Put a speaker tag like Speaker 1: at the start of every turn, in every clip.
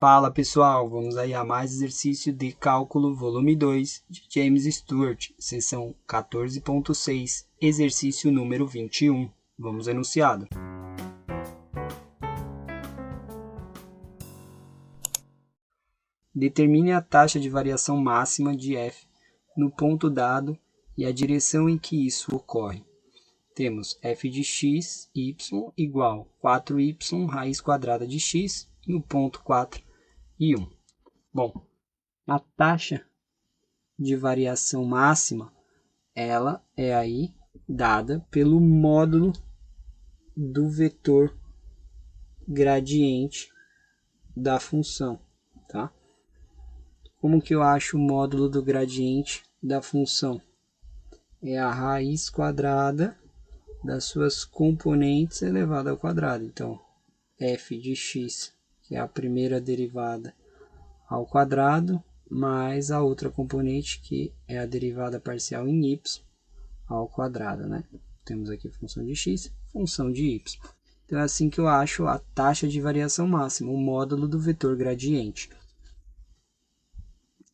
Speaker 1: Fala pessoal, vamos aí a mais exercício de cálculo volume 2 de James Stewart, seção 14.6, exercício número 21. Vamos ao enunciado. Determine a taxa de variação máxima de f no ponto dado e a direção em que isso ocorre. Temos f de x, y, igual 4y raiz quadrada de x no ponto 4 e 1. Bom, a taxa de variação máxima, ela é aí dada pelo módulo do vetor gradiente da função, tá? Como que eu acho o módulo do gradiente da função? É a raiz quadrada das suas componentes elevada ao quadrado. Então, f de x, que é a primeira derivada ao quadrado, mais a outra componente, que é a derivada parcial em y ao quadrado, né? Temos aqui função de x, função de y. Então, é assim que eu acho a taxa de variação máxima, o módulo do vetor gradiente.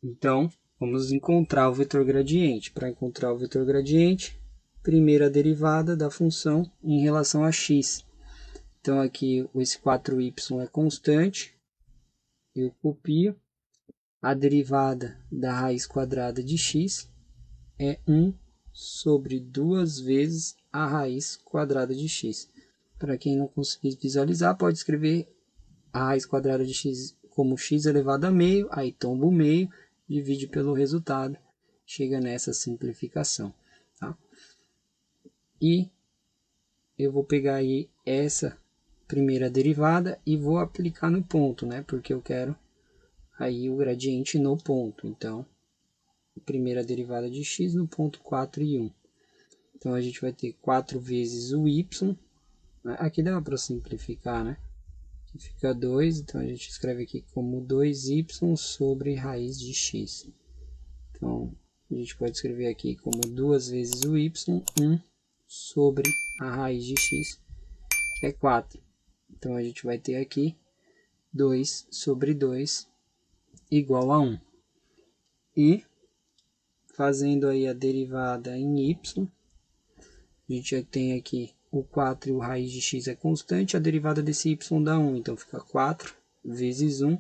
Speaker 1: Então, vamos encontrar o vetor gradiente. Para encontrar o vetor gradiente, primeira derivada da função em relação a x. Então, aqui esse 4y é constante, eu copio. A derivada da raiz quadrada de x é 1 sobre 2 vezes a raiz quadrada de x. Para quem não conseguir visualizar, pode escrever a raiz quadrada de x como x elevado a meio, aí tomba o meio, divide pelo resultado, chega nessa simplificação. Tá? E eu vou pegar aí essa primeira derivada e vou aplicar no ponto, né? Porque eu quero aí o gradiente no ponto. Então, primeira derivada de x no ponto 4 e 1. Então, a gente vai ter 4 vezes o y. Aqui dá para simplificar, né? Aqui fica 2, então a gente escreve aqui como 2y sobre raiz de x. Então, a gente pode escrever aqui como 2 vezes o y, 1 sobre a raiz de x, que é 4. Então, a gente vai ter aqui 2 sobre 2 igual a 1. E, fazendo aí a derivada em y, a gente já tem aqui o 4 e o raiz de x é constante, a derivada desse y dá 1, então fica 4 vezes 1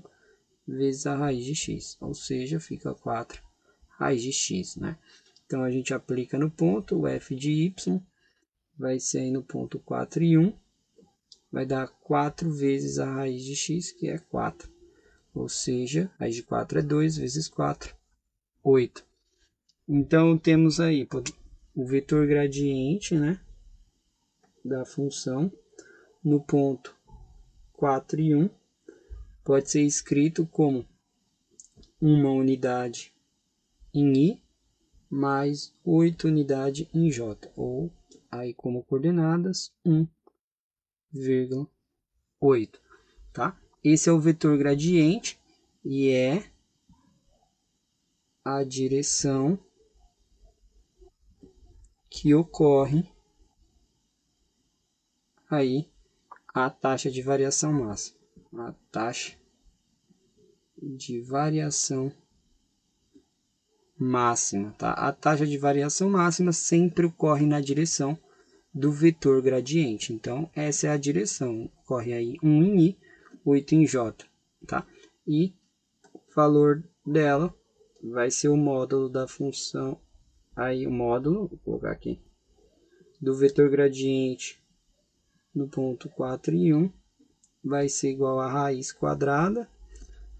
Speaker 1: vezes a raiz de x, ou seja, fica 4 raiz de x, né? Então, a gente aplica no ponto, o f de y vai ser aí no ponto 4 e 1, vai dar 4 vezes a raiz de x, que é 4, ou seja, raiz de 4 é 2 vezes 4, 8. Então, temos aí o vetor gradiente, né, da função no ponto 4 e 1. Pode ser escrito como uma unidade em i mais 8 unidades em j, ou aí como coordenadas 1,8. Tá? Esse é o vetor gradiente e é a direção que ocorre aí a taxa de variação máxima. A taxa de variação máxima, tá? A taxa de variação máxima sempre ocorre na direção do vetor gradiente. Então, essa é a direção. Ocorre aí 1 em i, 8 em j, tá? E o valor dela vai ser o módulo da função, aí o módulo, vou colocar aqui, do vetor gradiente no ponto 4 e 1, vai ser igual a raiz quadrada,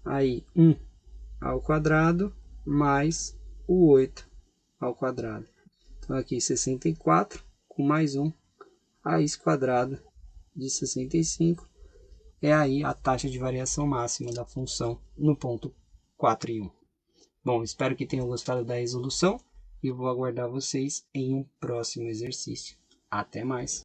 Speaker 1: aí 1 ao quadrado, mais o 8 ao quadrado. Então, aqui 64, com mais 1, raiz quadrada de 65, é aí a taxa de variação máxima da função no ponto 4 e 1. Bom, espero que tenham gostado da resolução e eu vou aguardar vocês em um próximo exercício. Até mais!